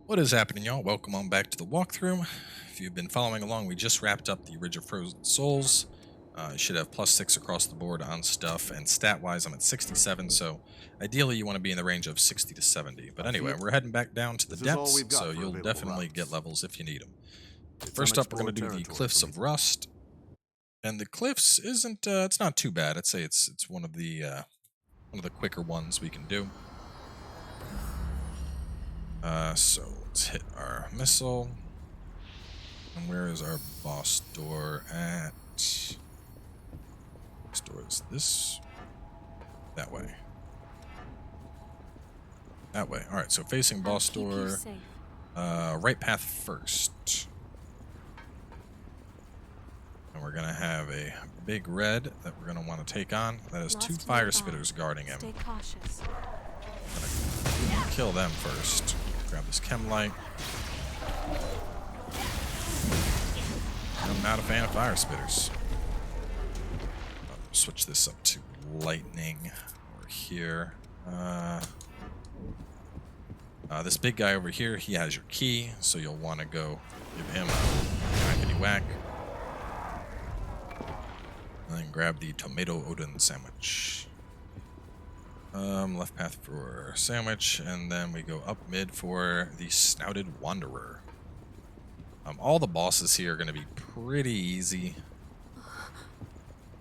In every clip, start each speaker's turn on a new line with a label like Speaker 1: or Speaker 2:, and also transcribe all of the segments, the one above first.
Speaker 1: What is happening, y'all? Welcome on back to the walkthrough. If you've been following along, we just wrapped up the Ridge of Frozen Souls. You should have +6 across the board on stuff, and stat-wise, I'm at 67, so ideally you want to be in the range of 60 to 70. But anyway, we're heading back down to the
Speaker 2: This is all
Speaker 1: depths,
Speaker 2: we've got
Speaker 1: so
Speaker 2: for
Speaker 1: you'll
Speaker 2: available
Speaker 1: definitely get
Speaker 2: routes.
Speaker 1: levels if you need them.
Speaker 2: It's
Speaker 1: First up, we're going to
Speaker 2: unexplored
Speaker 1: do the
Speaker 2: territory
Speaker 1: Cliffs
Speaker 2: for me.
Speaker 1: of Rust. And the Cliffs isn't, it's not too bad. I'd say it's one of the quicker ones we can do. So let's hit our missile. And where is our boss door at? This door is this. That way. That way. Alright, so facing boss door. Right path first. And we're gonna have a big red that we're gonna want to take on. That is two fire spitters guarding him.
Speaker 3: Stay cautious.
Speaker 1: Gonna kill them first. Grab this chem light. I'm not a fan of fire spitters. I'll switch this up to lightning over here. This big guy over here, he has your key, so you'll want to go give him a whackety whack. And then grab the tomato Odin sandwich. Left path for sandwich, and then we go up mid for the snouted wanderer. All the bosses here are going to be pretty easy.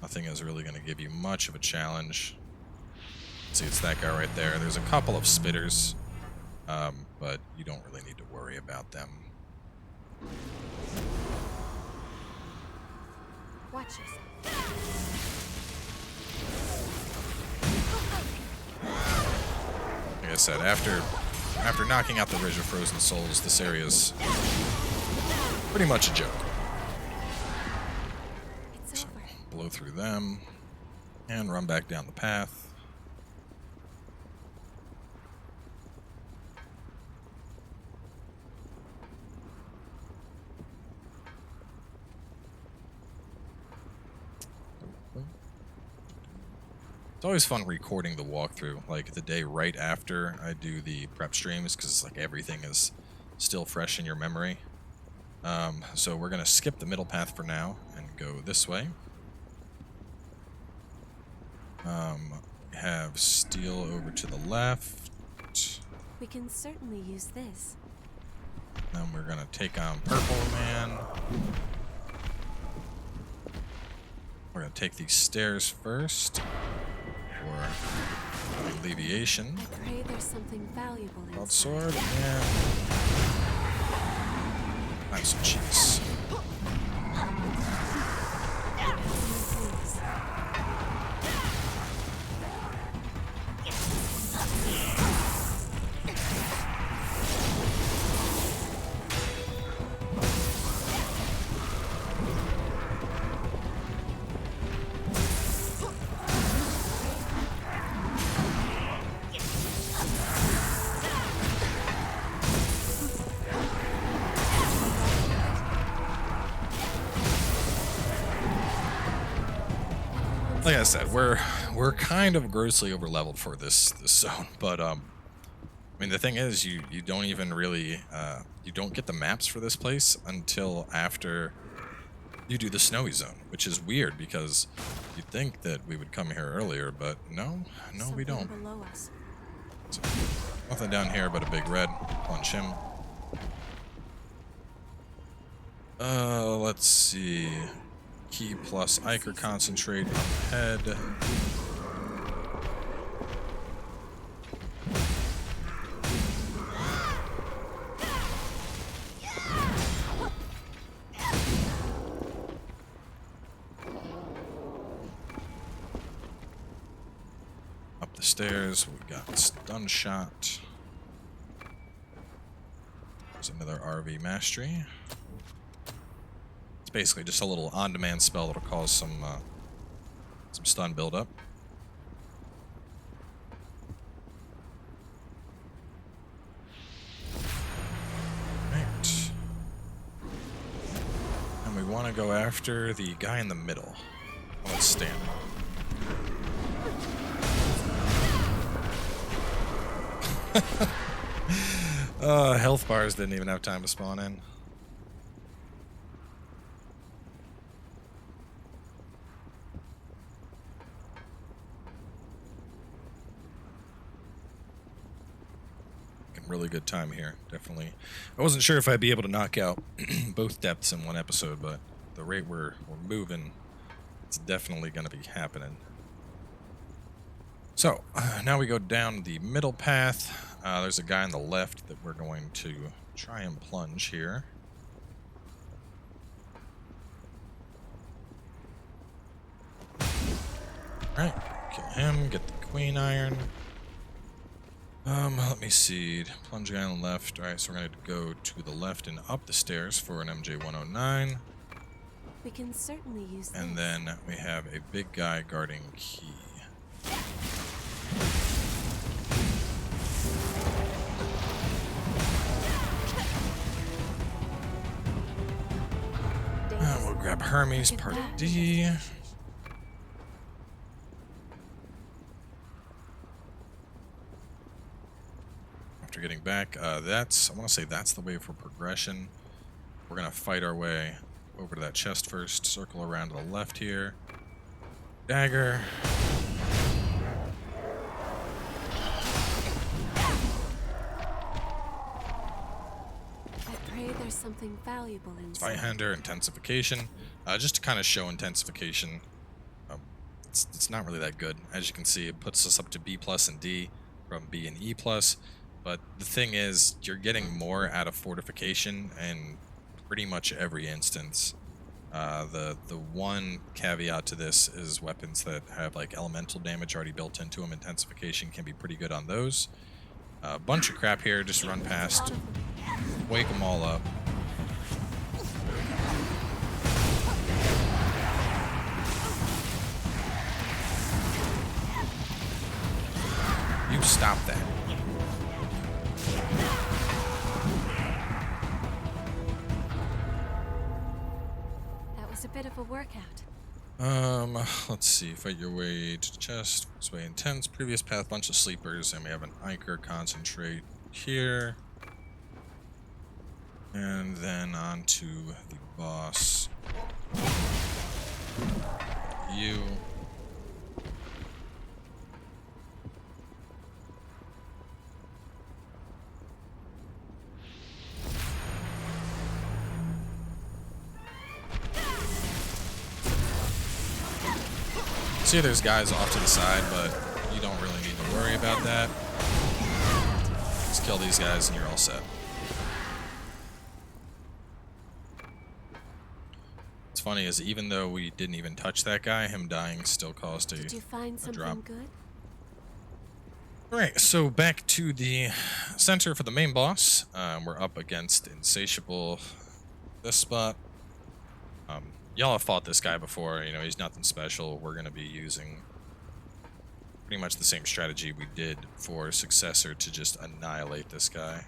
Speaker 1: Nothing is really going to give you much of a challenge. See, it's that guy right there. There's a couple of spitters, but you don't really need to worry about them.
Speaker 3: Watch yourself.
Speaker 1: Like I said, after knocking out the Ridge of Frozen Souls, this area's pretty much a joke.
Speaker 3: It's over.
Speaker 1: Blow through them and run back down the path. It's always fun recording the walkthrough, like the day right after I do the prep streams, because like everything is still fresh in your memory. So we're going to skip the middle path for now and go this way. We have steel over to the left.
Speaker 3: We can certainly use this.
Speaker 1: Then we're going to take on Purple Man. We're going to take these stairs first for alleviation.
Speaker 3: I pray there's something valuable inside.
Speaker 1: Sword and have some cheese. Like I said, we're kind of grossly overleveled for this zone, but I mean the thing is you don't even really you don't get the maps for this place until after you do the snowy zone, which is weird because you'd think that we would come here earlier, but no, we don't.
Speaker 3: Below us.
Speaker 1: So, nothing down here but a big red. Punch him. Let's see. Key plus Ichor concentrate on the head. Up the stairs, we got stun shot. There's another RV mastery. It's basically just a little on-demand spell that'll cause some stun buildup. Right. And we want to go after the guy in the middle. Let's stand. Health bars didn't even have time to spawn in. Really good time here, definitely. I wasn't sure if I'd be able to knock out both depths in one episode, but the rate we're moving, it's definitely going to be happening. So, now we go down the middle path. There's a guy on the left that we're going to try and plunge here. Alright, kill him, get the queen iron. Let me see. Plunge guy on the left. Alright, so we're going to go to the left and up the stairs for an MJ-109.
Speaker 3: We can certainly use this.
Speaker 1: And then we have a big guy guarding key. We'll grab Hermes, part D. After getting back, I want to say that's the way for progression. We're going to fight our way over to that chest first, circle around to the left here. Dagger.
Speaker 3: I pray there's something valuable inside.
Speaker 1: Spyhander, intensification. Just to kind of show intensification. It's not really that good. As you can see, it puts us up to B+ and D from B and E+. But the thing is, you're getting more out of fortification in pretty much every instance. The one caveat to this is weapons that have like elemental damage already built into them. Intensification can be pretty good on those. A bunch of crap here, just run past, wake them all up. You stop that.
Speaker 3: That was a bit of a workout.
Speaker 1: Let's see. Fight your way to the chest. This way intense. Previous path, bunch of sleepers, and we have an Iker concentrate here. And then on to the boss. You. See, there's guys off to the side, but you don't really need to worry about that. Just kill these guys and you're all set. What's funny is even though we didn't even touch that guy, him dying still caused
Speaker 3: Did you find something
Speaker 1: drop.
Speaker 3: good?
Speaker 1: Alright, so back to the center for the main boss. We're up against Insatiable. This spot. Y'all have fought this guy before, you know, he's nothing special. We're going to be using pretty much the same strategy we did for Successor to just annihilate this guy.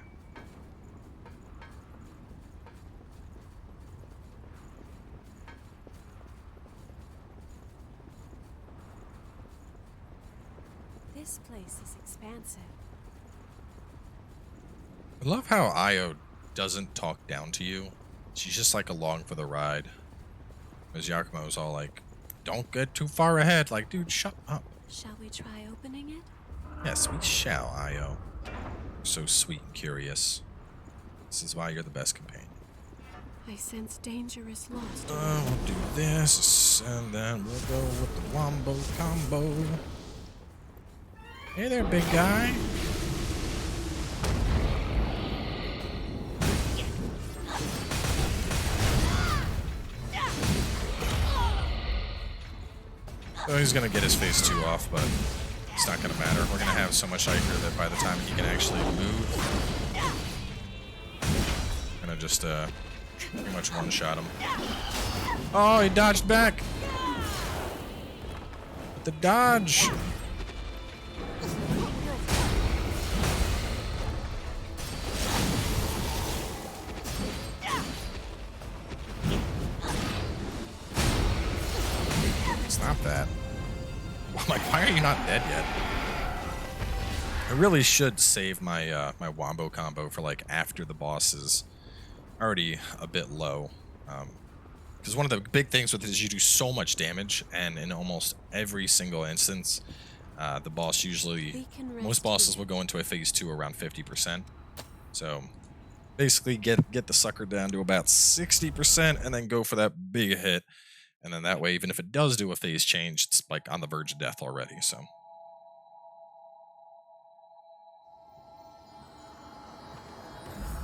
Speaker 3: This place is expansive.
Speaker 1: I love how Io doesn't talk down to you. She's just like along for the ride. As Yakumo's all like, don't get too far ahead. Like, dude, shut up.
Speaker 3: Shall we try opening it?
Speaker 1: Yes, we shall, Io. You're so sweet and curious. This is why you're the best companion.
Speaker 3: I sense dangerous lost.
Speaker 1: We'll do this, and then we'll go with the wombo combo. Hey there, big guy. So he's gonna get his phase 2 off, but it's not gonna matter. We're gonna have so much Iker that by the time he can actually move, we're gonna just pretty much one-shot him. Oh, he dodged back. The dodge. Stop that. I'm like, why are you not dead yet? I really should save my my wombo combo for like after the boss is already a bit low. Because one of the big things with it is you do so much damage, and in almost every single instance, the boss usually,
Speaker 3: We can
Speaker 1: most
Speaker 3: rest
Speaker 1: bosses
Speaker 3: here.
Speaker 1: will go into a phase 2 around 50%. So basically get the sucker down to about 60% and then go for that big hit. And then that way, even if it does do a phase change, it's like on the verge of death already. So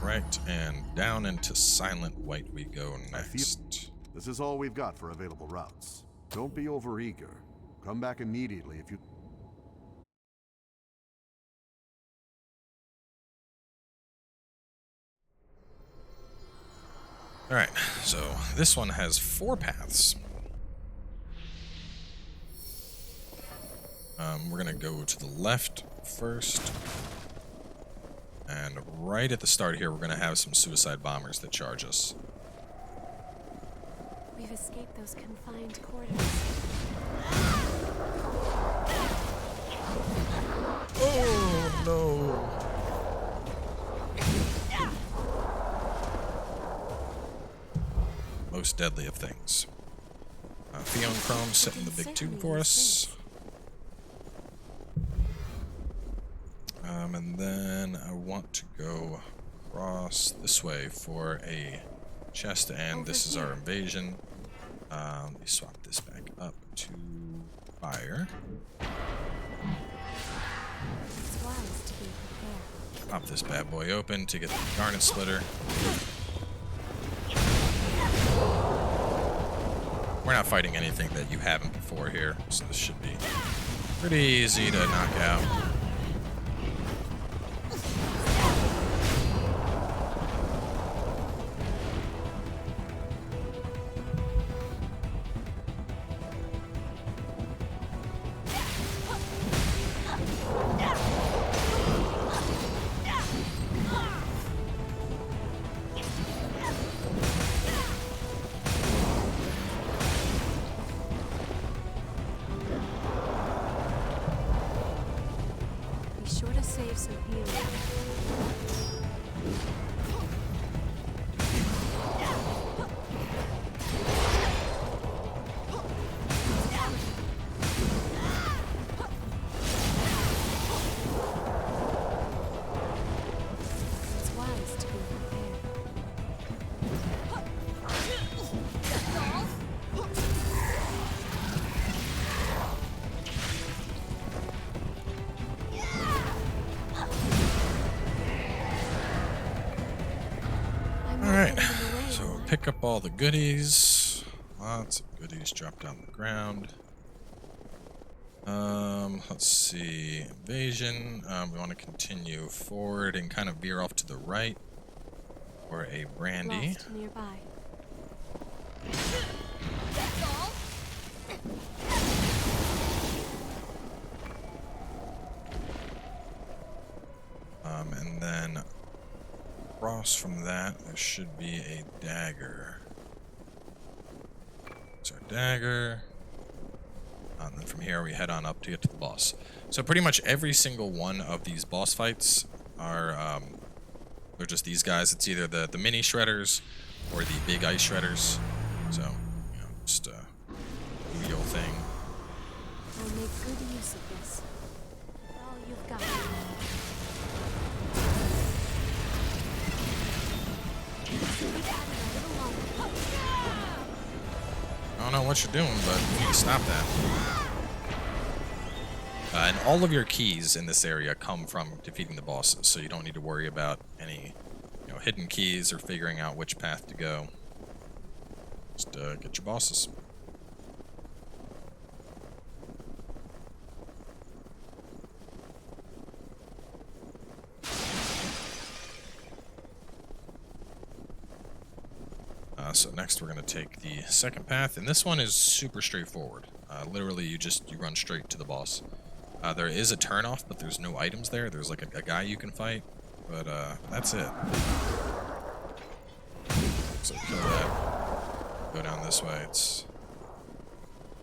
Speaker 1: right, and down into Silent White we go next.
Speaker 2: This is all we've got for available routes. Don't be overeager. Come back immediately if you...
Speaker 1: Alright, so this one has 4 paths. We're going to go to the left first. And right at the start here, we're going to have some suicide bombers that charge us.
Speaker 3: We've escaped those confined quarters.
Speaker 1: Oh, no. Most deadly of things. Theon Chrome setting the big tube for us. And then I want to go across this way for a chest, and this is our invasion. Let me swap this back up to fire.
Speaker 3: It's wise to be prepared.
Speaker 1: Pop this bad boy open to get the Garnet Splitter. We're not fighting anything that you haven't before here, so this should be pretty easy to knock out.
Speaker 3: Be sure to save some healing. It's wise to be prepared.
Speaker 1: Alright, so pick up all the goodies. Lots of goodies dropped on the ground. Let's see. Invasion. We want to continue forward and kind of veer off to the right for a brandy.
Speaker 3: Lost nearby.
Speaker 1: And then across from that, there should be a dagger. It's our dagger. And then from here, we head on up to get to the boss. So pretty much every single one of these boss fights are, they're just these guys. It's either the mini shredders or the big ice shredders. So, you know, just a wheel thing.
Speaker 3: I'll make good use of this. All you've got.
Speaker 1: I don't know what you're doing, but you need to stop that. And all of your keys in this area come from defeating the bosses, so you don't need to worry about any, you know, hidden keys or figuring out which path to go. Just get your bosses. So next we're going to take the second path, and this one is super straightforward. Literally, you run straight to the boss. There is a turnoff, but there's no items there. There's like a guy you can fight, but that's it. So kill that. Go down this way. It's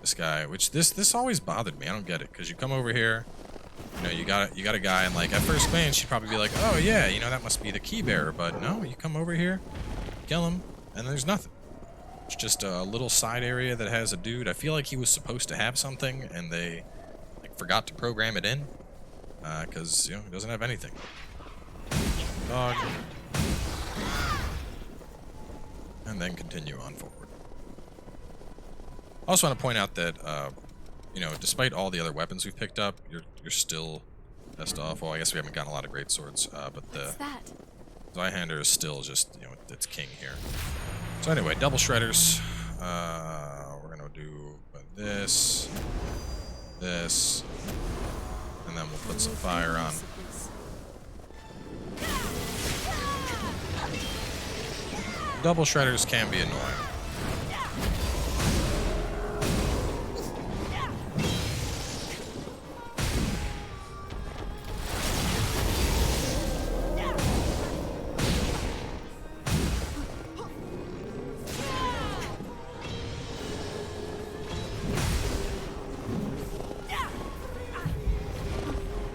Speaker 1: this guy, which this always bothered me. I don't get it, because you come over here, You know, you got a guy, and like at first glance, you'd probably be like, oh yeah, you know, that must be the key bearer. But no, you come over here, kill him, and there's nothing. It's just a little side area that has a dude. I feel like he was supposed to have something, and they like forgot to program it in, because you know, he doesn't have anything. Dog. And then continue on forward. I also want to point out that, you know, despite all the other weapons we've picked up, you're still best off. Well, I guess we haven't gotten a lot of great swords, but the
Speaker 3: What's that?
Speaker 1: Zweihander is still just, you know, it's king here. So anyway, double shredders. We're gonna do this, and then we'll put some fire on. Double shredders can be annoying.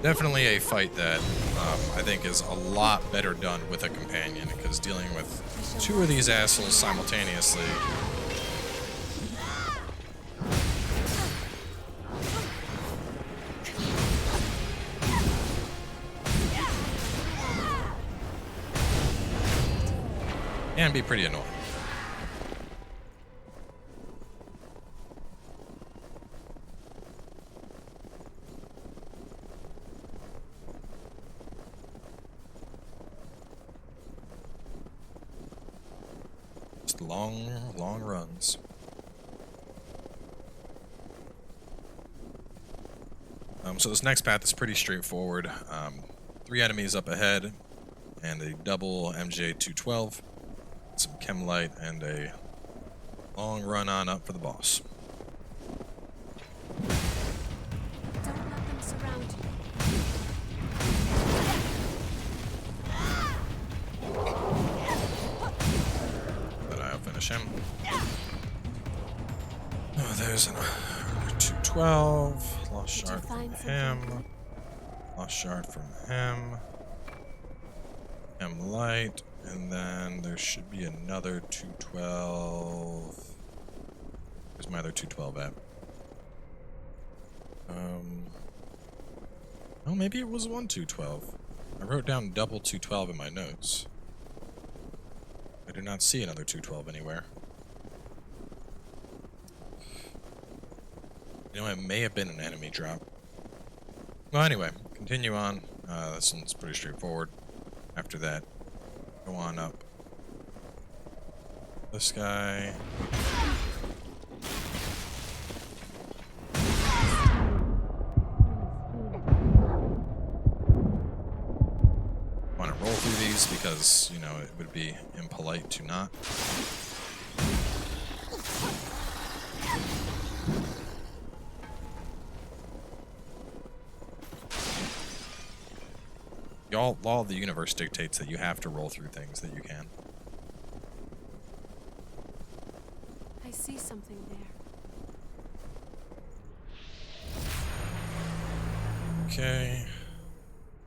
Speaker 1: Definitely a fight that I think is a lot better done with a companion, because dealing with two of these assholes simultaneously. Can be pretty annoying. Long runs. So this next path is pretty straightforward. 3 enemies up ahead, and a double MJ212, some Chemlite, and a long run on up for the boss.
Speaker 3: Don't let them surround you.
Speaker 1: Him. Oh, there's an 212. Lost shard from him. Lost shard from him. Light, and then there should be another 212. Where's my other 212 at? Oh, maybe it was one 212. I wrote down double 212 in my notes. I do not see another 212 anywhere. You know, it may have been an enemy drop. Well, anyway, continue on. This one's pretty straightforward. After that, go on up. This guy. Want to roll through these because, you know, it would be impolite to not. Law of the universe dictates that you have to roll through things that you can.
Speaker 3: I see something there.
Speaker 1: Okay.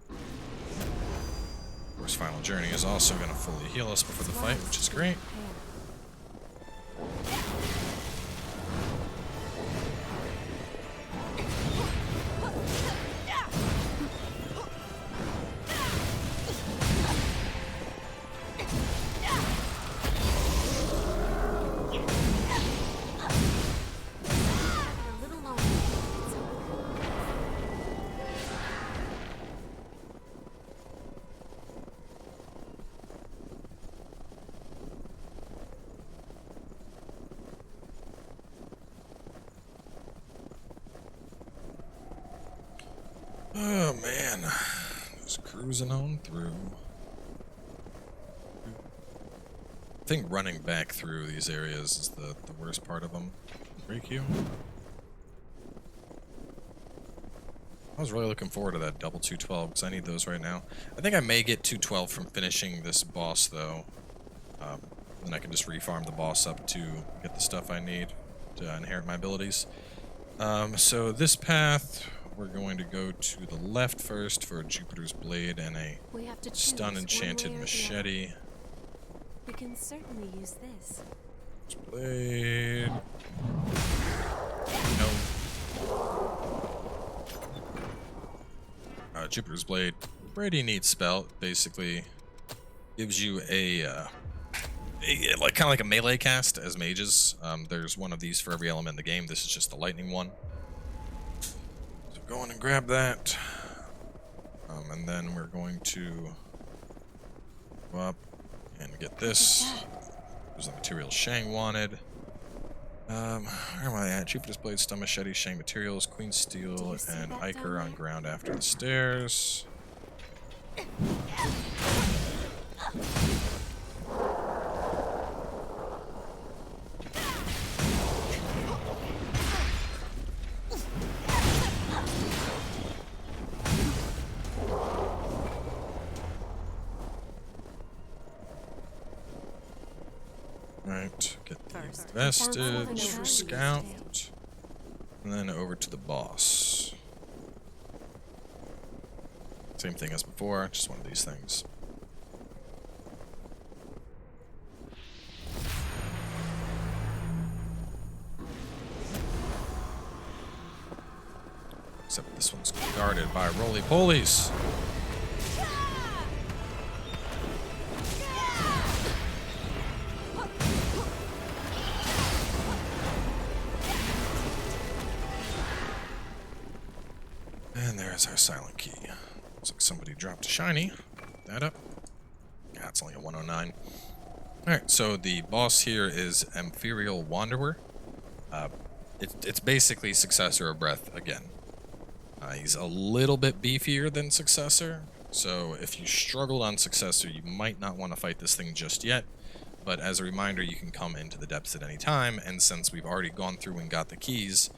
Speaker 1: Of course, Final Journey is also going to fully heal us before the fight, which is great. Oh man, just cruising on through. I think running back through these areas is the worst part of them. Break you. I was really looking forward to that double 212 because I need those right now. I think I may get 212 from finishing this boss though. Then I can just refarm the boss up to get the stuff I need to inherit my abilities. So this path, we're going to go to the left first for Jupiter's Blade and a
Speaker 3: We have to choose
Speaker 1: stun enchanted
Speaker 3: one way or the
Speaker 1: machete.
Speaker 3: other. We can certainly use this.
Speaker 1: Blade. No. Jupiter's Blade. Pretty neat spell. Basically gives you a like kind of like a melee cast as mages. There's one of these for every element in the game. This is just the lightning one. So go in and grab that. And then we're going to go up and get this. There's the materials Shang wanted. Where am I at? Jupiter's Blade, Stun Machete, Shang Materials, Queen Steel, and Iker on ground after the stairs. Right, get the vestige for scout, and then over to the boss. Same thing as before, just one of these things. Except this one's guarded by roly-polies. And there's our silent key. Looks like somebody dropped a shiny. Pick that up. Yeah, it's only a 109. Alright, so the boss here is Imperial Wanderer. It's basically Successor of Breath again. He's a little bit beefier than Successor, so if you struggled on Successor, you might not want to fight this thing just yet. But as a reminder, you can come into the depths at any time, and since we've already gone through and got the keys,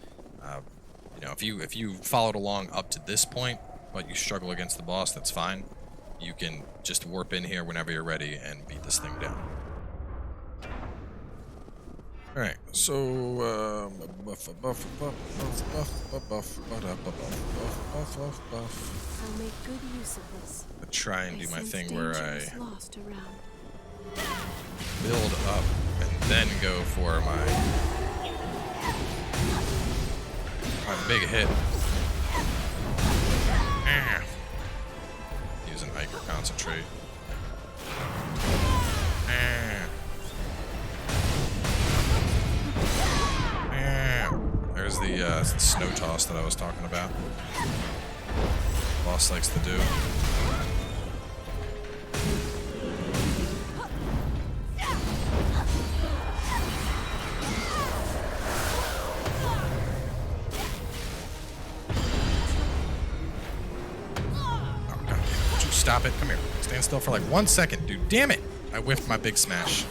Speaker 1: you know, if you followed along up to this point, but you struggle against the boss, that's fine. You can just warp in here whenever you're ready and beat this thing down. Alright, so
Speaker 3: I'll make good use of this.
Speaker 1: I try and do my
Speaker 3: sense
Speaker 1: thing where
Speaker 3: danger
Speaker 1: I
Speaker 3: is lost around.
Speaker 1: build up and then go for my big hit. Use an Iker concentrate. There's the snow toss that I was talking about. Boss likes to do. Stop it. Come here. Stand still for like 1 second, dude. Damn it. I whiffed my big smash.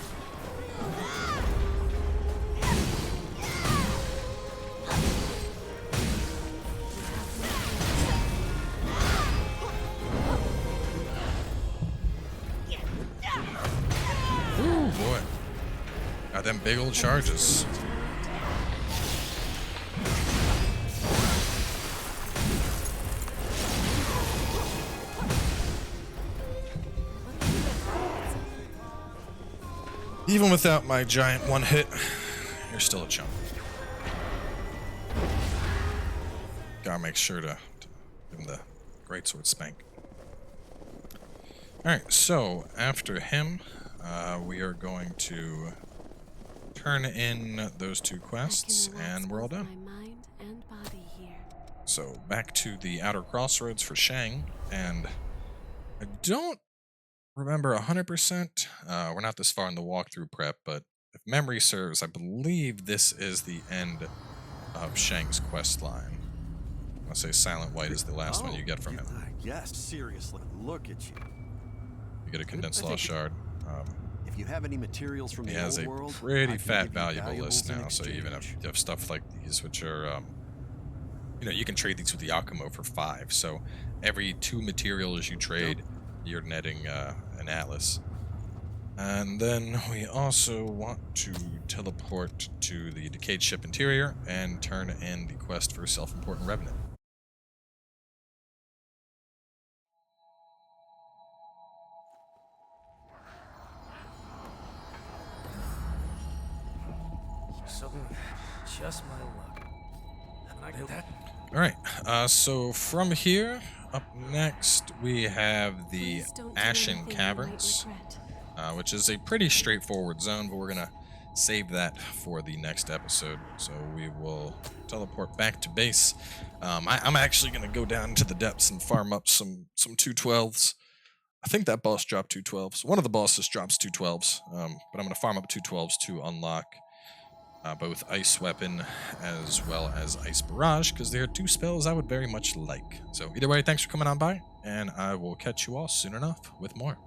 Speaker 1: Ooh, boy. Got them big old charges. Even without my giant one hit, you're still a chump. Gotta make sure to give him the greatsword spank. Alright, so after him, we are going to turn in those two quests, and we're all done.
Speaker 3: My mind and body here.
Speaker 1: So back to the outer crossroads for Shang, and I don't remember 100%. We're not this far in the walkthrough prep, but if memory serves, I believe this is the end of Shang's quest line. I'll say Silent White is the last one you get from him.
Speaker 2: Yes, seriously, look at you.
Speaker 1: You get a condensed lost shard.
Speaker 2: If you have any materials from
Speaker 1: He
Speaker 2: the
Speaker 1: has
Speaker 2: old
Speaker 1: a
Speaker 2: world,
Speaker 1: pretty
Speaker 2: I can
Speaker 1: fat
Speaker 2: give you
Speaker 1: valuable
Speaker 2: valuables
Speaker 1: list
Speaker 2: in
Speaker 1: now, so even if
Speaker 2: exchange.
Speaker 1: you have stuff like these, which are, you know, you can trade these with the Akumo for 5, so every 2 materials you trade, you're netting an Atlas. And then we also want to teleport to the decayed ship interior and turn in the quest for self-important Revenant.
Speaker 4: So, just my luck. Haven't I got that?
Speaker 1: All right. So from here, up next we have the
Speaker 3: Please don't do
Speaker 1: Ashen
Speaker 3: anything you might
Speaker 1: Caverns,
Speaker 3: regret.
Speaker 1: which is a pretty straightforward zone, but we're gonna save that for the next episode. So we will teleport back to base. I'm actually gonna go down into the depths and farm up some 212s. I think that boss dropped 212s. One of the bosses drops 212s, but I'm gonna farm up 212s to unlock both Ice Weapon as well as Ice Barrage, because they are two spells I would very much like. So either way, thanks for coming on by, and I will catch you all soon enough with more.